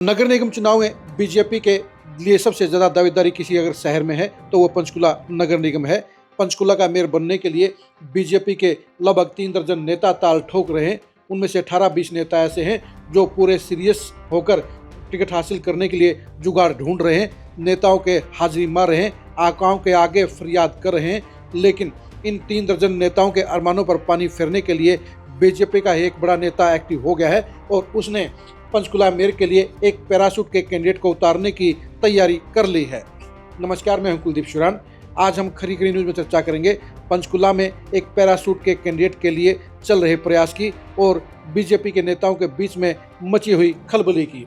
नगर निगम चुनाव में बीजेपी के लिए सबसे ज्यादा दावेदारी किसी अगर शहर में है तो वो पंचकुला नगर निगम है। पंचकुला का मेयर बनने के लिए बीजेपी के लगभग 3 दर्जन नेता ताल ठोक रहे हैं। उनमें से 18-20 नेता ऐसे हैं जो पूरे सीरियस होकर टिकट हासिल करने के लिए जुगाड़ ढूंढ रहे हैं, नेताओं के हाजिरी मार रहे हैं, आकाओं के आगे फरियाद कर रहे हैं। लेकिन इन 3 दर्जन नेताओं के अरमानों पर पानी फेरने के लिए बीजेपी का एक बड़ा नेता एक्टिव हो गया है और उसने पंचकुला मेयर के लिए एक पैराशूट के कैंडिडेट को उतारने की तैयारी कर ली है। नमस्कार, मैं हूं कुलदीप शुरान। आज हम खरी खरी न्यूज में चर्चा करेंगे पंचकुला में एक पैराशूट के कैंडिडेट के लिए चल रहे प्रयास की और बीजेपी के नेताओं के बीच में मची हुई खलबली की।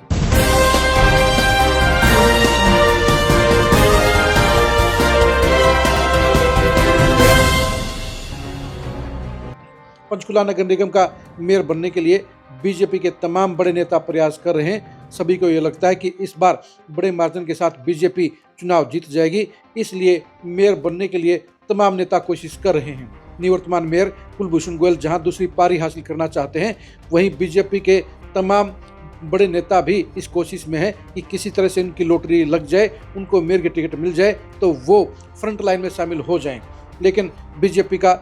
पंचकुला नगर निगम का मेयर बनने के लिए बीजेपी के तमाम बड़े नेता प्रयास कर रहे हैं। सभी को यह लगता है कि इस बार बड़े मार्जिन के साथ बीजेपी चुनाव जीत जाएगी, इसलिए मेयर बनने के लिए तमाम नेता कोशिश कर रहे हैं। निवर्तमान मेयर कुलभूषण गोयल जहां दूसरी पारी हासिल करना चाहते हैं, वहीं बीजेपी के तमाम बड़े नेता भी इस कोशिश में है कि किसी तरह से उनकी लॉटरी लग जाए, उनको मेयर की टिकट मिल जाए तो वो फ्रंट लाइन में शामिल हो जाएं। लेकिन बीजेपी का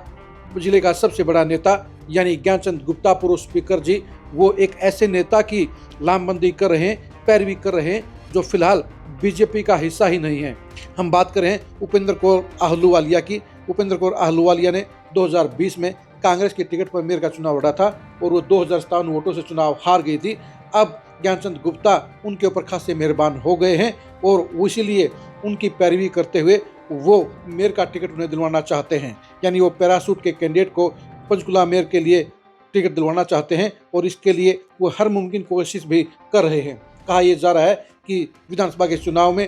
जिले का सबसे बड़ा नेता यानी ज्ञानचंद गुप्ता पूर्व स्पीकर जी, वो एक ऐसे नेता की लामबंदी कर रहे हैं, पैरवी कर रहे हैं जो फिलहाल बीजेपी का हिस्सा ही नहीं है। हम बात कर रहे हैं उपेंद्र कौर आहलूवालिया की। उपेंद्र कौर आहलूवालिया ने 2020 में कांग्रेस की टिकट पर मेयर का चुनाव लड़ा था और वो 2057 वोटों से चुनाव हार गई थी। अब ज्ञानचंद गुप्ता उनके ऊपर खासे मेहरबान हो गए हैं और इसीलिए उनकी पैरवी करते हुए वो मेयर का टिकट उन्हें दिलवाना चाहते हैं, यानी वो पैराशूट के कैंडिडेट को पंचकुला मेयर के लिए टिकट दिलवाना चाहते हैं और इसके लिए वो हर मुमकिन कोशिश भी कर रहे हैं। कहा यह जा रहा है कि विधानसभा के चुनाव में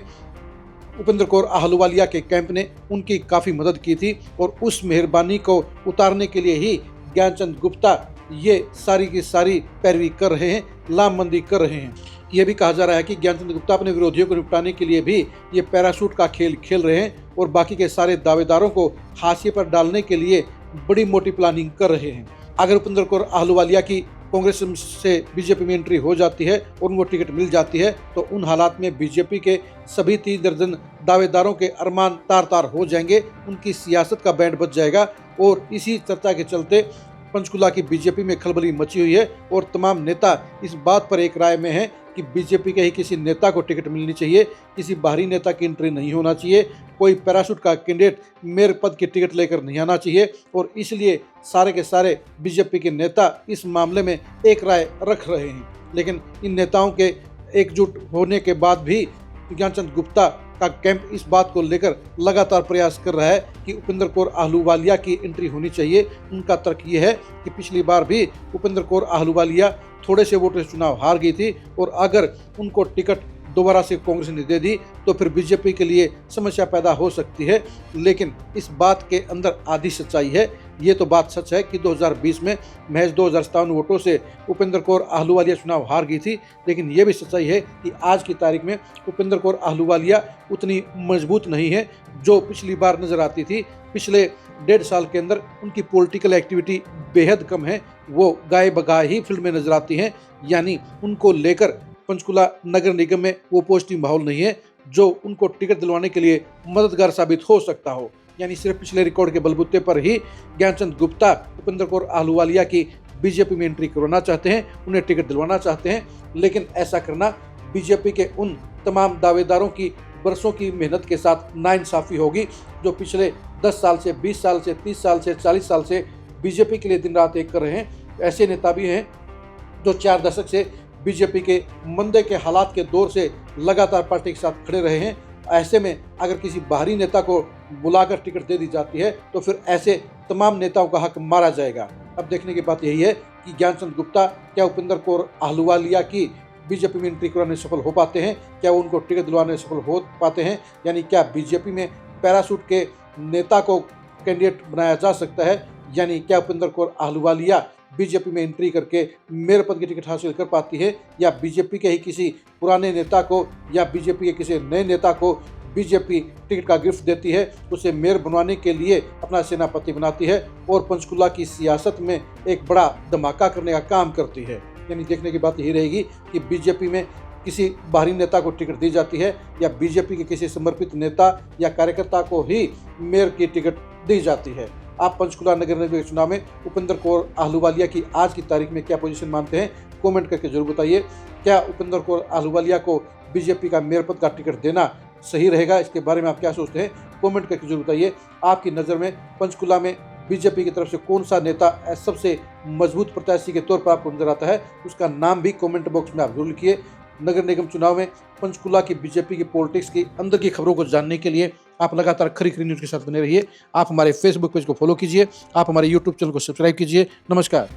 उपेंद्र कौर आहलूवालिया के कैंप ने उनकी काफ़ी मदद की थी और उस मेहरबानी को उतारने के लिए ही ज्ञानचंद गुप्ता ये सारी की सारी पैरवी कर रहे हैं, लामबंदी कर रहे हैं। ये भी कहा जा रहा है कि ज्ञानचंद गुप्ता अपने विरोधियों को निपटाने के लिए भी ये पैराशूट का खेल खेल रहे हैं और बाकी के सारे दावेदारों को हाशिए पर डालने के लिए बड़ी मोटी प्लानिंग कर रहे हैं। अगर उपेंद्र कौर आहलूवालिया की कांग्रेस से बीजेपी में एंट्री हो जाती है और उनको टिकट मिल जाती है तो उन हालात में बीजेपी के सभी 3 दर्जन दावेदारों के अरमान तार तार हो जाएंगे, उनकी सियासत का बैंड बज जाएगा। और इसी चर्चा के चलते पंचकुला की बीजेपी में खलबली मची हुई है और तमाम नेता इस बात पर एक राय में हैं कि बीजेपी के ही किसी नेता को टिकट मिलनी चाहिए, किसी बाहरी नेता की एंट्री नहीं होना चाहिए, कोई पैराशूट का कैंडिडेट मेयर पद की टिकट लेकर नहीं आना चाहिए। और इसलिए सारे के सारे बीजेपी के नेता इस मामले में एक राय रख रहे हैं। लेकिन इन नेताओं के एकजुट होने के बाद भी ज्ञानचंद गुप्ता का कैंप इस बात को लेकर लगातार प्रयास कर रहा है कि उपेंद्र कौर आहलूवालिया की एंट्री होनी चाहिए। उनका तर्क ये है कि पिछली बार भी उपेंद्र कौर आहलूवालिया थोड़े से वोटों से चुनाव हार गई थी और अगर उनको टिकट दोबारा से कांग्रेस ने दे दी तो फिर बीजेपी के लिए समस्या पैदा हो सकती है। लेकिन इस बात के अंदर आधी सच्चाई है। ये तो बात सच है कि 2020 में महज 2057 वोटों से उपेंद्र कौर आहलूवालिया चुनाव हार गई थी, लेकिन ये भी सच्चाई है कि आज की तारीख में उपेंद्र कौर आहलूवालिया उतनी मजबूत नहीं है जो पिछली बार नजर आती थी। पिछले 1.5 साल के अंदर उनकी पॉलिटिकल एक्टिविटी बेहद कम है, वो गाय बगाए ही फील्ड में नजर आती हैं, यानी उनको लेकर पंचकुला नगर निगम में वो पॉजिटिव माहौल नहीं है जो उनको टिकट दिलवाने के लिए मददगार साबित हो सकता हो। यानी सिर्फ पिछले रिकॉर्ड के बलबूते पर ही ज्ञानचंद गुप्ता उपेंद्र कौर आहलूवालिया की बीजेपी में एंट्री करवाना चाहते हैं, उन्हें टिकट दिलवाना चाहते हैं। लेकिन ऐसा करना बीजेपी के उन तमाम दावेदारों की बरसों की मेहनत के साथ नाइंसाफी होगी जो पिछले 10 साल से, 20 साल से, 30 साल से, 40 साल से बीजेपी के लिए दिन रात एक कर रहे हैं। ऐसे नेता भी हैं जो 4 दशक से बीजेपी के मंदे के हालात के दौर से लगातार पार्टी के साथ खड़े रहे हैं। ऐसे में अगर किसी बाहरी नेता को बुलाकर टिकट दे दी जाती है तो फिर ऐसे तमाम नेताओं का हक मारा जाएगा। अब देखने की बात यही है कि ज्ञानचंद गुप्ता क्या उपेंद्र कौर आहलूवालिया की बीजेपी में एंट्री कराने सफल हो पाते हैं, क्या वो उनको टिकट दिलवाने सफल हो पाते हैं, यानी क्या बीजेपी में पैराशूट के नेता को कैंडिडेट बनाया जा सकता है, यानी क्या उपेंद्र कौर आहलूवालिया बीजेपी में एंट्री करके मेयर पद की टिकट हासिल कर पाती है, या बीजेपी के ही किसी पुराने नेता को या बीजेपी के किसी नए नेता को बीजेपी टिकट का गिफ्ट देती है, उसे मेयर बनवाने के लिए अपना सेनापति बनाती है और पंचकुला की सियासत में एक बड़ा धमाका करने का काम करती है। यानी देखने की बात यही रहेगी कि बीजेपी में किसी बाहरी नेता को टिकट दी जाती है या बीजेपी के किसी समर्पित नेता या कार्यकर्ता को ही मेयर की टिकट दी जाती है। आप पंचकुला नगर निगम के चुनाव में उपेंद्र कौर आहलूवालिया की आज की तारीख में क्या पोजीशन मानते हैं, कमेंट करके जरूर बताइए। क्या उपेंद्र कौर आहलूवालिया को बीजेपी का मेयर पद का टिकट देना सही रहेगा, इसके बारे में आप क्या सोचते हैं, कमेंट करके जरूर बताइए। आपकी नज़र में पंचकुला में बीजेपी की तरफ से कौन सा नेता सबसे मजबूत प्रत्याशी के तौर पर आपको नजर आता है, उसका नाम भी कमेंट बॉक्स में आप जरूर लिखिए। नगर निगम चुनाव में पंचकुला की बीजेपी की पॉलिटिक्स की अंदर की खबरों को जानने के लिए आप लगातार खरी खरी न्यूज़ के साथ बने रहिए। आप हमारे फेसबुक पेज को फॉलो कीजिए, आप हमारे यूट्यूब चैनल को सब्सक्राइब कीजिए। नमस्कार।